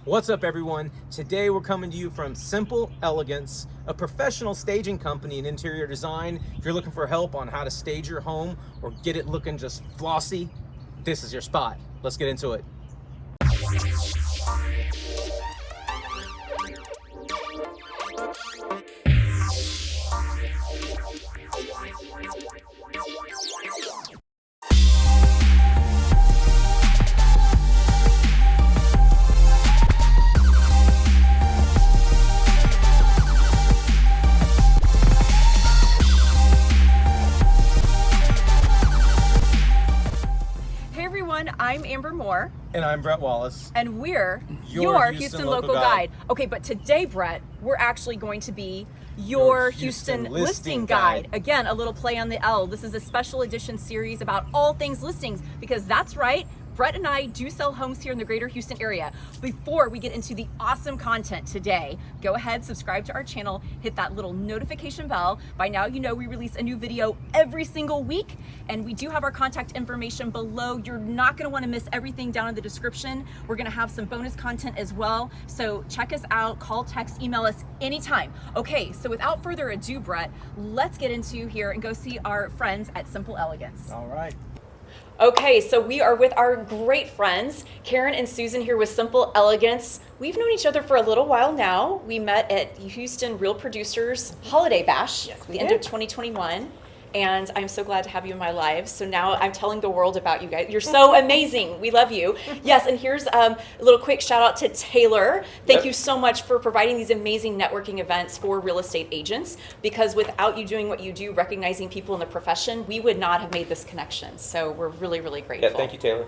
What's up, everyone? Today we're coming to you from Simple Elegance, a professional staging company in interior design. If you're looking for help on how to stage your home or get it looking just flossy, this is your spot. Let's get into it. I'm Amber Moore. And I'm Bret Wallace. And we're your Houston Local Guide. Okay, but today, Bret, we're actually going to be your Houston Listing Guide. Again, a little play on the L. This is a special edition series about all things listings, because that's right, Bret and I do sell homes here in the greater Houston area. Before we get into the awesome content today, go ahead, subscribe to our channel, hit that little notification bell. By now, you know we release a new video every single week, and we do have our contact information below. You're not gonna wanna miss everything down in the description. We're gonna have some bonus content as well. So check us out, call, text, email us anytime. Okay, so without further ado, Bret, let's get into here and go see our friends at Simple Elegance. All right. Okay, so we are with our great friends, Karen and Susan, here with Simple Elegance. We've known each other for a little while now. We met at Houston Real Producers Holiday Bash, the end of 2021. And I'm so glad to have you in my life. So now I'm telling the world about you guys. You're so amazing. We love you. Yes, and here's a little quick shout out to Taylor. Thank you so much for providing these amazing networking events for real estate agents, because without you doing what you do, recognizing people in the profession, we would not have made this connection. So we're really, really grateful. Yeah, thank you, Taylor.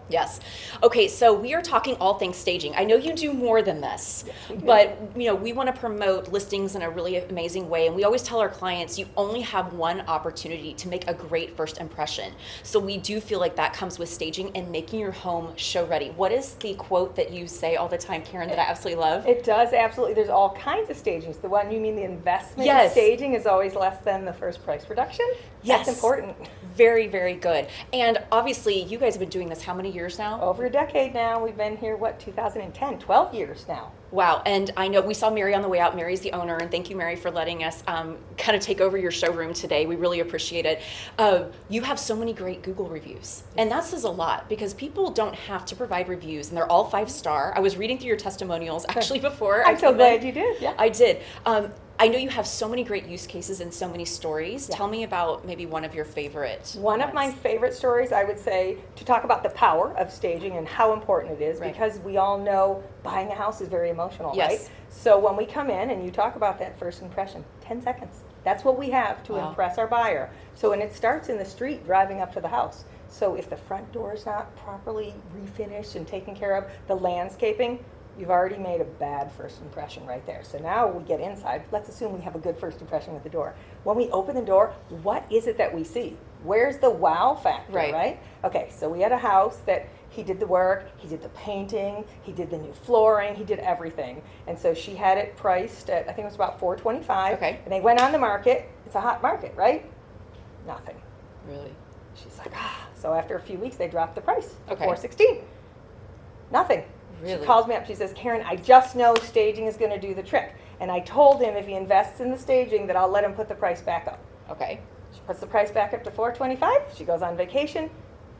Yes. Okay, so we are talking all things staging. I know you do more than this, but you know, we want to promote listings in a really amazing way, and we always tell our clients you only have one opportunity to make a great first impression. So we do feel like that comes with staging and making your home show ready. What is the quote that you say all the time, Karen, that I absolutely love? It does, absolutely. There's all kinds of stagings. The one you mean, the investment in staging is always less than the first price reduction. Yes. That's important. Very, very good. And obviously, you guys have been doing this how many years now? Over a decade now. We've been here, 2010, 12 years now. Wow, and I know we saw Mary on the way out. Mary's the owner, and thank you, Mary, for letting us kind of take over your showroom today. We really appreciate it. You have so many great Google reviews, and that says a lot, because people don't have to provide reviews, and they're all 5-star. I was reading through your testimonials actually before. I'm so glad you did. Yeah, I did. I know you have so many great use cases and so many stories. Yeah. Tell me about maybe one of your favorite One of my favorite stories, I would say, to talk about the power of staging and how important it is, because we all know buying a house is very emotional, right? So when we come in and you talk about that first impression, 10 seconds. That's what we have to impress our buyer. So, and it starts in the street driving up to the house. So if the front door is not properly refinished and taken care of, the landscaping, you've already made a bad first impression right there. So now we get inside. Let's assume we have a good first impression with the door. When we open the door, what is it that we see? Where's the wow factor, right? Okay, so we had a house that he did the work, he did the painting, he did the new flooring, he did everything. And so she had it priced at, I think it was about $425. Okay. And they went on the market. It's a hot market, right? Nothing. Really? She's like, So after a few weeks, they dropped the price to $416. Nothing. Really? She calls me up, she says, Karen, I just know staging is going to do the trick. And I told him if he invests in the staging that I'll let him put the price back up. Okay. She puts the price back up to $425. She goes on vacation,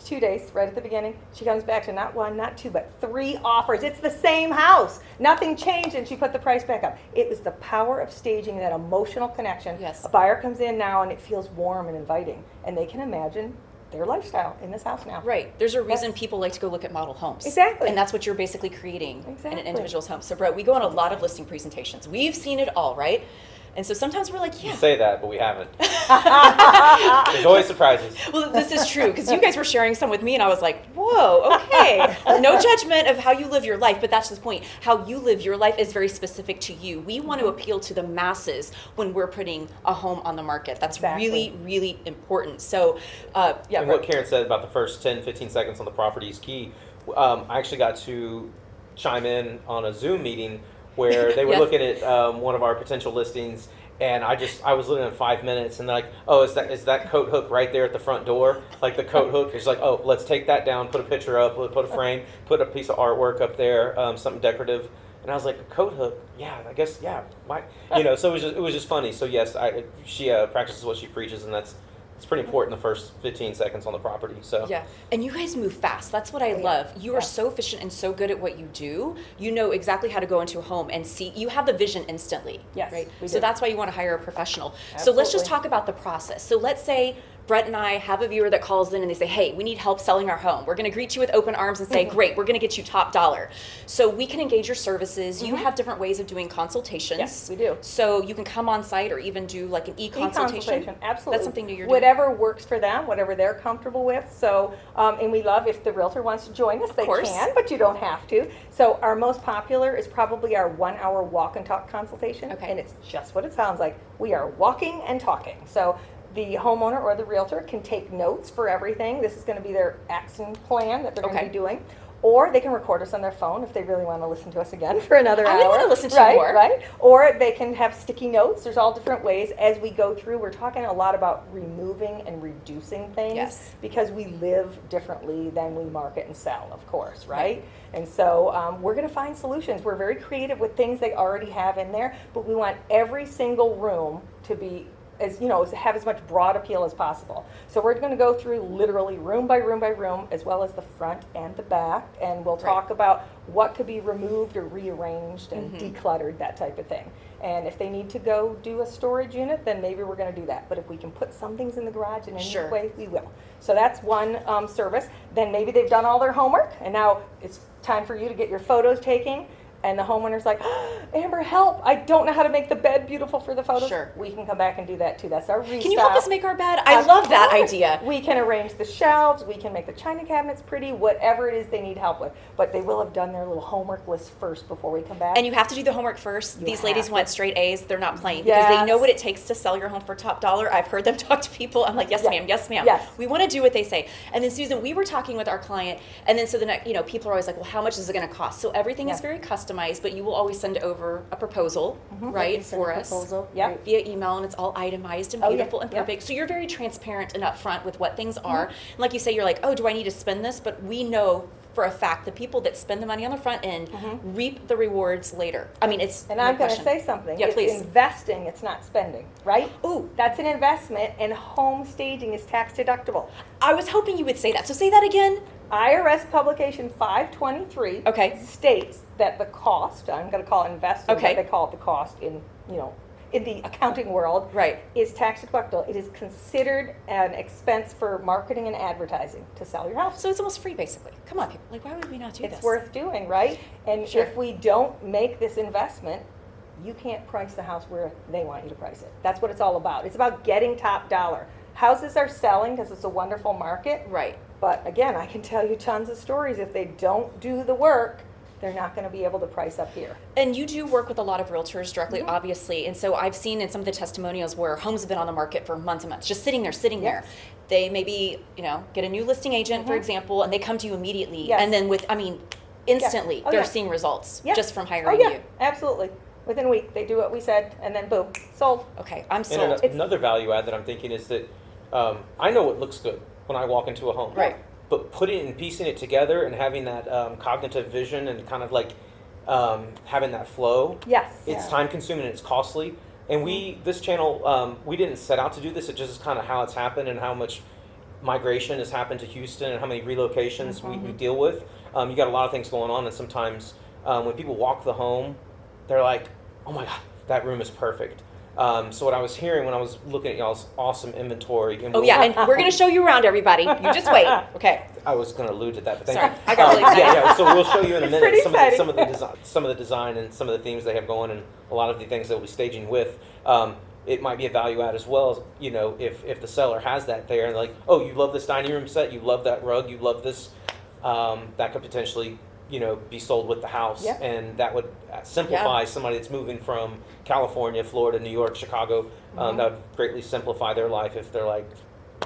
2 days, right at the beginning. She comes back to not one, not two, but 3 offers. It's the same house. Nothing changed, and she put the price back up. It was the power of staging, that emotional connection. Yes. A buyer comes in now, and it feels warm and inviting, and they can imagine their lifestyle in this house now. Right. There's a reason people like to go look at model homes. Exactly. And that's what you're basically creating in an individual's home. So, Bret, we go on a lot of listing presentations. We've seen it all, right? And so sometimes we're like, You say that, but we haven't. There's always surprises. Well, this is true, because you guys were sharing some with me, and I was like, whoa, okay. No judgment of how you live your life, but that's the point. How you live your life is very specific to you. We want to appeal to the masses when we're putting a home on the market. That's really, really important. So, And what Karen said about the first 10, 15 seconds on the property is key. I actually got to chime in on a Zoom meeting where they were looking at one of our potential listings, And I was looking in 5 minutes, and they're like, oh, is that coat hook right there at the front door? Like the coat hook is like, oh, let's take that down, put a picture up, put a frame, put a piece of artwork up there, something decorative. And I was like, a coat hook? Yeah, I guess, yeah. Why? So it was just funny. So yes, she practices what she preaches, and it's pretty important the first 15 seconds on the property. So yeah, and you guys move fast. That's what I love. You are so efficient and so good at what you do. You know exactly how to go into a home and see. You have the vision instantly. Yes, right. We So do. that's why you want to hire a professional. Absolutely. So let's just talk about the process. So let's say Bret and I have a viewer that calls in and they say, hey, we need help selling our home. We're going to greet you with open arms and say, great, we're going to get you top dollar. So we can engage your services. You have different ways of doing consultations. Yes, we do. So you can come on site or even do like an e-consultation. Absolutely. That's something new you're doing. Whatever works for them, whatever they're comfortable with. So, and we love if the realtor wants to join us, they can, but you don't have to. So our most popular is probably our 1 hour walk and talk consultation. Okay. And it's just what it sounds like. We are walking and talking. So the homeowner or the realtor can take notes for everything. This is going to be their action plan that they're going to be doing. Or they can record us on their phone if they really want to listen to us again for another hour. I want to listen to you more. Right. Or they can have sticky notes. There's all different ways as we go through. We're talking a lot about removing and reducing things because we live differently than we market and sell, of course, right? And so we're going to find solutions. We're very creative with things they already have in there, but we want every single room to be have as much broad appeal as possible. So we're going to go through literally room by room by room, as well as the front and the back, and we'll talk about what could be removed or rearranged and decluttered, that type of thing. And if they need to go do a storage unit, then maybe we're going to do that. But if we can put some things in the garage in any way, we will. So that's one service. Then maybe they've done all their homework, and now it's time for you to get your photos taken. And the homeowner's like, Amber, help! I don't know how to make the bed beautiful for the photos. Sure. We can come back and do that too. That's our restyle. Can you help us make our bed? I love that idea. We can arrange the shelves. We can make the china cabinets pretty. Whatever it is they need help with. But they will have done their little homework list first before we come back. And you have to do the homework first. These ladies want straight A's. They're not playing Yes. because they know what it takes to sell your home for top dollar. I've heard them talk to people. I'm like, yes, ma'am, yes, ma'am. Yes. We want to do what they say. And then Susan, we were talking with our client, and then so the next, people are always like, well, how much is it going to cost? So everything is very customized, but you will always send over a proposal, right, for us via email, and it's all itemized and beautiful and perfect. So you're very transparent and upfront with what things are. And like you say, you're like, oh, do I need to spend this? But we know for a fact the people that spend the money on the front end reap the rewards later. I mean, it's and I'm going to say something. Yeah, it's please. Investing, it's not spending, right? Ooh, that's an investment, and home staging is tax deductible. I was hoping you would say that. So say that again. IRS publication 523 states that the cost, I'm going to call it investing, but they call it the cost in the accounting world, is tax deductible. It is considered an expense for marketing and advertising to sell your house. So it's almost free, basically. Come on, people. Like, why would we not do this? It's worth doing, right? And if we don't make this investment, you can't price the house where they want you to price it. That's what it's all about. It's about getting top dollar. Houses are selling because it's a wonderful market. Right. But again, I can tell you tons of stories. If they don't do the work, they're not going to be able to price up here. And you do work with a lot of realtors directly, obviously. And so I've seen in some of the testimonials where homes have been on the market for months and months, just sitting there. They maybe, get a new listing agent, for example, and they come to you immediately. And then instantly, they're seeing results just from hiring you. Absolutely. Within a week, they do what we said, and then boom, sold. Okay, I'm sold. And another value add that I'm thinking is that I know what looks good when I walk into a home. Right. But putting and piecing it together and having that cognitive vision and kind of like having that flow. Yes. It's time consuming and it's costly. And this channel, we didn't set out to do this. It just is kind of how it's happened and how much migration has happened to Houston and how many relocations we deal with. You got a lot of things going on, and sometimes when people walk the home, they're like, oh my God, that room is perfect. So what I was hearing when I was looking at y'all's awesome inventory. And and we're going to show you around, everybody. You just wait. Okay. I was going to allude to that, but thank Sorry, you. I got really excited. So we'll show you in a minute some of the design and some of the themes they have going, and a lot of the things that we'll be staging with. It might be a value add as well, if the seller has that there and like, oh, you love this dining room set, you love that rug, you love this, that could potentially be sold with the house, and that would simplify somebody that's moving from California, Florida, New York, Chicago. That would greatly simplify their life if they're like,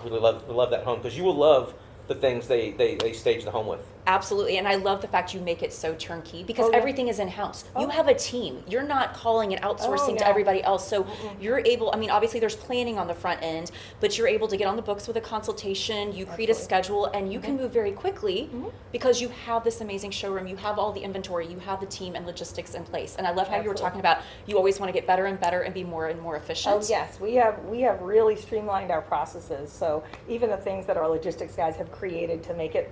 really love that home, because you will love the things they stage the home with. Absolutely, and I love the fact you make it so turnkey because everything is in-house. You have a team. You're not calling and outsourcing to everybody else. So you're able, I mean, obviously there's planning on the front end, but you're able to get on the books with a consultation, you create a schedule, and you can move very quickly because you have this amazing showroom, you have all the inventory, you have the team and logistics in place. And I love how you were talking about you always want to get better and better and be more and more efficient. Oh yes, we have really streamlined our processes. So even the things that our logistics guys have created to make it,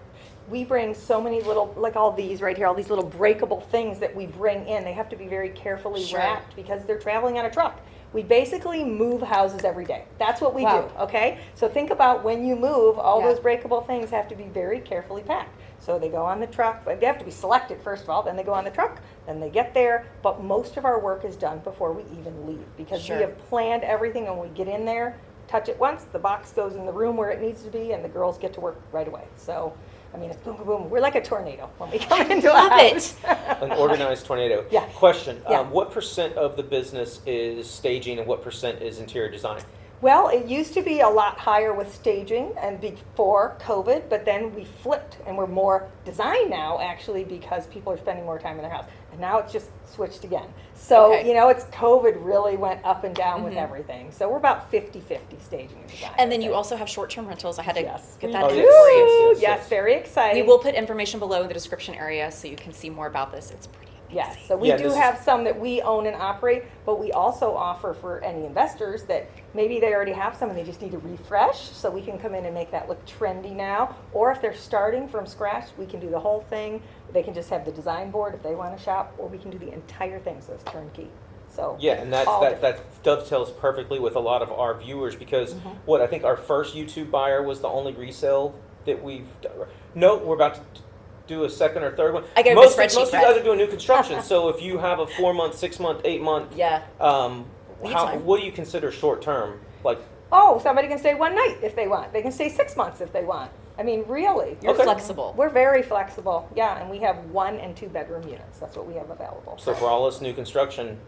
we bring so many little, like all these right here, all these little breakable things that we bring in. They have to be very carefully wrapped because they're traveling on a truck. We basically move houses every day. That's what we do, okay? So think about when you move, all those breakable things have to be very carefully packed. So they go on the truck, but they have to be selected first of all, then they go on the truck, then they get there. But most of our work is done before we even leave because we have planned everything, and when we get in there, touch it once, the box goes in the room where it needs to be, and the girls get to work right away. So, I mean, it's boom, boom, boom. We're like a tornado when we come into a house. An organized tornado. Question, what % of the business is staging and what % is interior design? Well, it used to be a lot higher with staging and before COVID, but then we flipped and we're more design now actually because people are spending more time in their house. And now it's just switched again. So, you know, it's COVID really went up and down with everything. So we're about 50-50 staging and design. And then you also have short-term rentals. I had to get that in in for you. Yes, very exciting. We will put information below in the description area so you can see more about this. It's pretty amazing. Yes, so we do have some that we own and operate, but we also offer for any investors that maybe they already have some and they just need to refresh, so we can come in and make that look trendy now. Or if they're starting from scratch, we can do the whole thing. They can just have the design board if they want to shop, or we can do the entire thing, so it's turnkey. So and that dovetails perfectly with a lot of our viewers because I think our first YouTube buyer was the only resale that we've done. No, we're about to do a second or third one. I got most of you guys are doing new construction, so if you have a 4-month, 6-month, 8-month, what do you consider short term? Like, somebody can stay one night if they want. They can stay 6 months if they want. I mean, really. You're flexible. We're very flexible, and we have 1 and 2 bedroom units. That's what we have available. So for all us new construction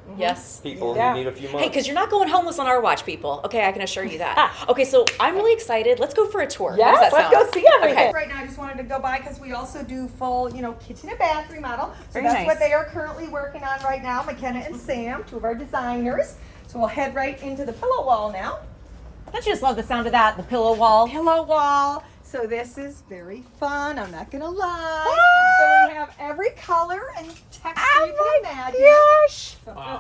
people who need a few months. Hey, because you're not going homeless on our watch, people. Okay, I can assure you that. Okay, so I'm really excited. Let's go for a tour. Yes, let's go see everything. Okay. Right now, I just wanted to go by because we also do full, kitchen and bath remodel. So that's what they are currently working on right now, McKenna and Sam, 2 of our designers. So we'll head right into the pillow wall now. Don't you just love the sound of that, the pillow wall? Pillow wall. So this is very fun, I'm not gonna lie. So we have every color and texture you can imagine. Gosh!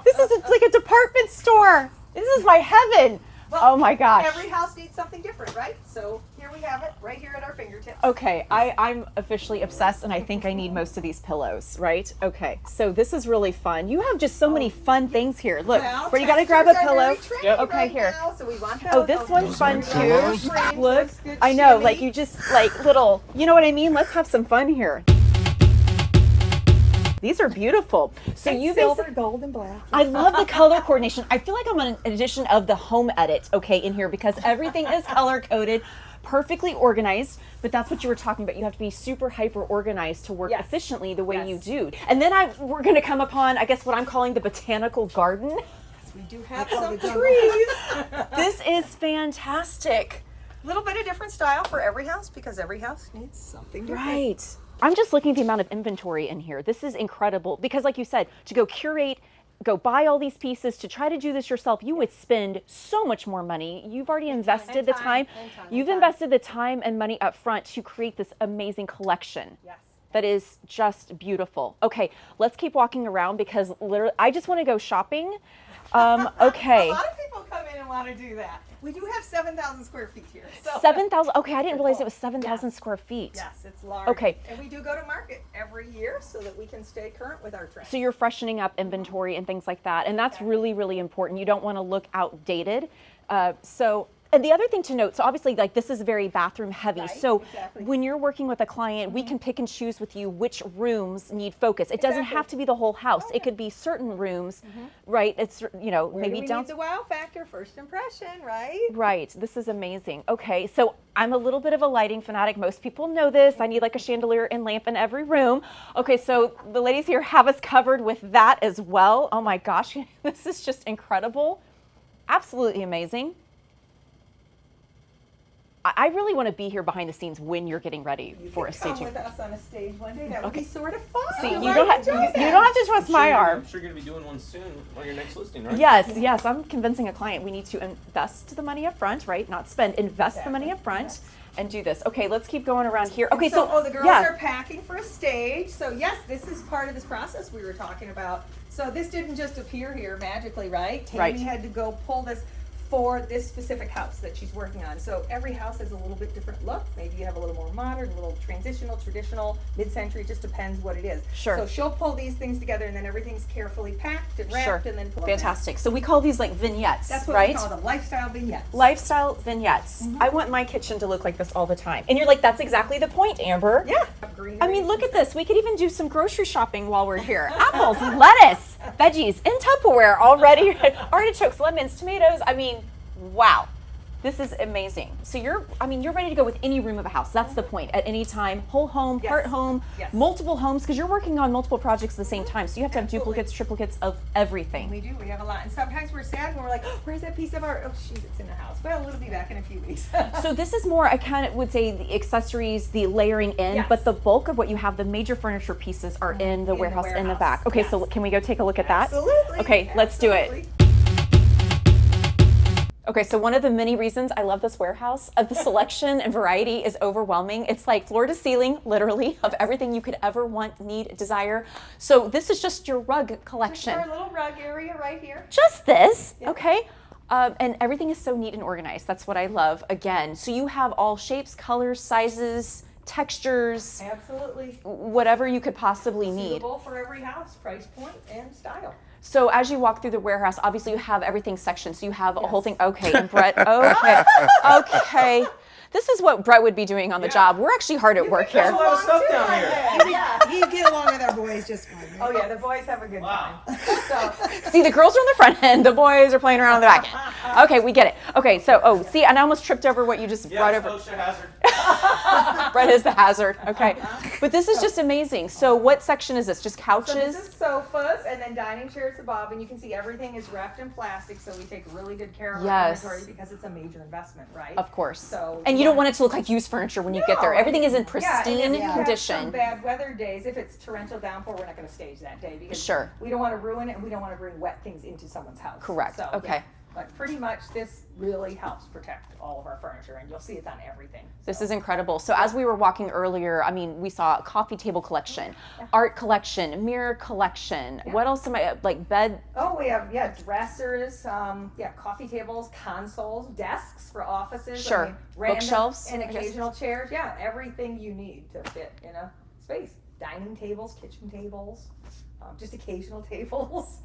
This is like a department store. This is my heaven. Well, oh my gosh. Every house needs something different, right? So here we have it, right here at our fingertips. Okay, I'm officially obsessed and I think I need most of these pillows, right? Okay, so this is really fun. You have just so many fun things here. Look, where you gotta grab a pillow. Okay, here. Now, so we want those. This one's fun too. Look, I know, like you just like little, you know what I mean? Let's have some fun here. These are beautiful. So you silver, gold, and black. I love the color coordination. I feel like I'm on an edition of the home edit, in here because everything is color coded, perfectly organized. But that's what you were talking about. You have to be super hyper organized to work efficiently the way you do. And then we're going to come upon, I guess, what I'm calling the botanical garden. We do have some trees. This is fantastic. A little bit of different style for every house because every house needs something different. Right. I'm just looking at the amount of inventory in here. This is incredible because like you said, to go curate, go buy all these pieces, to try to do this yourself, you would spend so much more money. You've already invested the time. You've invested the time and money up front to create this amazing collection. Yes. That is just beautiful. Okay, let's keep walking around because literally, I just want to go shopping. Okay. A lot of people come in and want to do that. We do have 7,000 square feet here. So. 7,000. Okay, I didn't realize it was 7,000 square feet. Yes, it's large. Okay. And we do go to market every year so that we can stay current with our trends. So you're freshening up inventory and things like that, and that's really, really important. You don't want to look outdated. And the other thing to note, so obviously like this is very bathroom heavy. Right, so exactly. when you're working with a client, we can pick and choose with you which rooms need focus. It doesn't have to be the whole house. It could be certain rooms, right? It's, Where maybe do we down. need the wow factor, first impression, right? Right, this is amazing. Okay, so I'm a little bit of a lighting fanatic. Most people know this. I need like a chandelier and lamp in every room. Okay, so the ladies here have us covered with that as well. Oh my gosh, this is just incredible. Absolutely amazing. I really want to be here behind the scenes when you're getting ready for a staging. Come with us on a stage one day. That would be sort of fun. See, you don't have to trust my arm. I'm sure you're going to be doing one soon on your next listing, right? Yes. I'm convincing a client we need to invest the money up front, right? Not spend, invest the money up front and do this. Okay, let's keep going around here. Okay, so the girls are packing for a stage. So yes, this is part of this process we were talking about. So this didn't just appear here magically, right? Tammy had to go pull this for this specific house that she's working on. So every house has a little bit different look. Maybe you have a little more modern, a little transitional, traditional, mid-century, just depends what it is. Sure. So she'll pull these things together and then everything's carefully packed and wrapped and then pulled. Fantastic. So we call these like vignettes, That's what right? we call them, lifestyle vignettes. Lifestyle vignettes. I want my kitchen to look like this all the time. And you're like, that's exactly the point, Amber. Yeah. I mean, look at this. We could even do some grocery shopping while we're here. Apples, lettuce, veggies in Tupperware already. Artichokes, lemons, tomatoes. I mean, wow. This is amazing. So you're ready to go with any room of a house. That's the point. At any time, whole home, part home, multiple homes, because you're working on multiple projects at the same time. So you have to have duplicates, triplicates of everything. We do. We have a lot. And sometimes we're sad when we're like, oh, where's that piece of art? Oh, shoot, it's in the house. Well, it'll be back in a few weeks. So this is more, I kind of would say, the accessories, the layering in, but the bulk of what you have, the major furniture pieces are in the warehouse in the back. Okay, so can we go take a look at that? Absolutely. Okay, let's do it. Okay, so one of the many reasons I love this warehouse of the selection and variety is overwhelming. It's like floor to ceiling, literally, of everything you could ever want, need, desire. So this is just your rug collection. Just our little rug area right here. Just this, okay? And everything is so neat and organized. That's what I love, again. So you have all shapes, colors, sizes, textures. Absolutely. Whatever you could possibly need. Suitable for every house, price point, and style. So as you walk through the warehouse, obviously you have everything sectioned. So you have a whole thing. Okay, and Bret, okay. This is what Bret would be doing on the job. We're actually hard at work here. There's a lot of stuff down here. You get along with our boys just fine. Oh yeah, the boys have a good time. So. See, the girls are on the front end, the boys are playing around on the back end. Okay, we get it. Okay, so, see, and I almost tripped over what you just brought over. Hazard. Bret is the hazard, okay. But this is just amazing. So what section is this? Just couches? So this is sofas and then dining chairs above, and you can see everything is wrapped in plastic, so we take really good care of our inventory because it's a major investment, right? Of course. So, and you don't want it to look like used furniture when you get there. Everything is in pristine and if you condition. have some bad weather days, if it's torrential downpour, we're not going to stage that day because we don't want to ruin it and we don't want to bring wet things into someone's house. Correct. So, okay. But pretty much this really helps protect all of our furniture, and you'll see it's on everything. So. This is incredible. So as we were walking earlier, I mean, we saw a coffee table collection, art collection, mirror collection. What else am I, like bed? Oh, we have, dressers, coffee tables, consoles, desks for offices. Sure. I mean, random bookshelves. And occasional chairs. Yeah, everything you need to fit in a space. Dining tables, kitchen tables. Just occasional tables.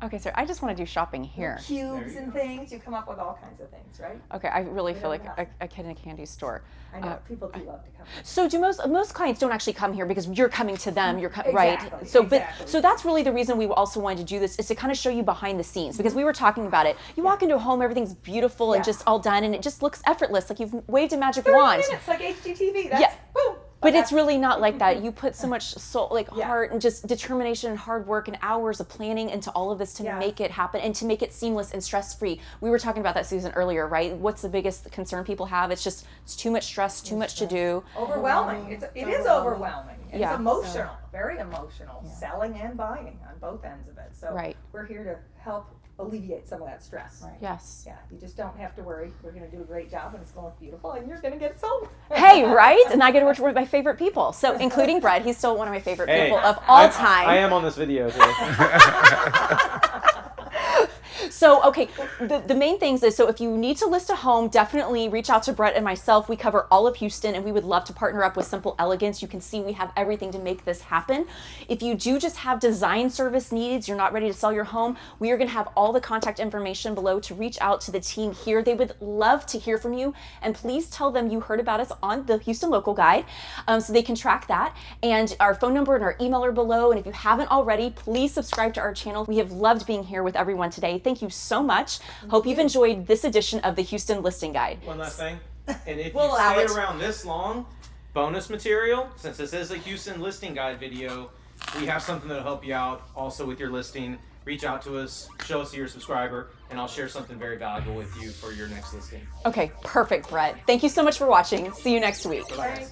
Okay, so I just want to do shopping here. Cubes and things. You come up with all kinds of things, right? Okay, I really feel like a kid in a candy store. I know people do love to come. So do most clients don't actually come here because you're coming to them. Right. So so that's really the reason we also wanted to do this is to kind of show you behind the scenes because we were talking about it. You walk into a home, everything's beautiful and just all done, and it just looks effortless, like you've waved a magic 30 wand. minutes, like HGTV. That's boom. But it's really not like that. You put so much soul, heart and just determination and hard work and hours of planning into all of this to make it happen and to make it seamless and stress-free. We were talking about that, Susan, earlier, right? What's the biggest concern people have? It's too much stress, too much to do. Overwhelming. It is overwhelming. It's emotional, very emotional, selling and buying on both ends of it. So we're here to help alleviate some of that stress. Right. Yes. Yeah, you just don't have to worry. We're going to do a great job and it's going to look beautiful and you're going to get it sold. Hey, right? And I get to work with my favorite people. So including Bret, he's still one of my favorite people of all time. I am on this video too. So, okay, the main things is, so if you need to list a home, definitely reach out to Bret and myself. We cover all of Houston and we would love to partner up with Simple Elegance. You can see we have everything to make this happen. If you do just have design service needs, you're not ready to sell your home, we are gonna have all the contact information below to reach out to the team here. They would love to hear from you, and please tell them you heard about us on the Houston Local Guide so they can track that. And our phone number and our email are below, and if you haven't already, please subscribe to our channel. We have loved being here with everyone today. Thank you so much. Hope you've enjoyed this edition of the Houston Listing Guide. One last thing, and if you stay around this long, bonus material, since this is a Houston Listing Guide video, we have something that'll help you out also with your listing. reach out to us, show us you're a subscriber, and I'll share something very valuable with you for your next listing. Okay, perfect, Bret. Thank you so much for watching. See you next week. Bye.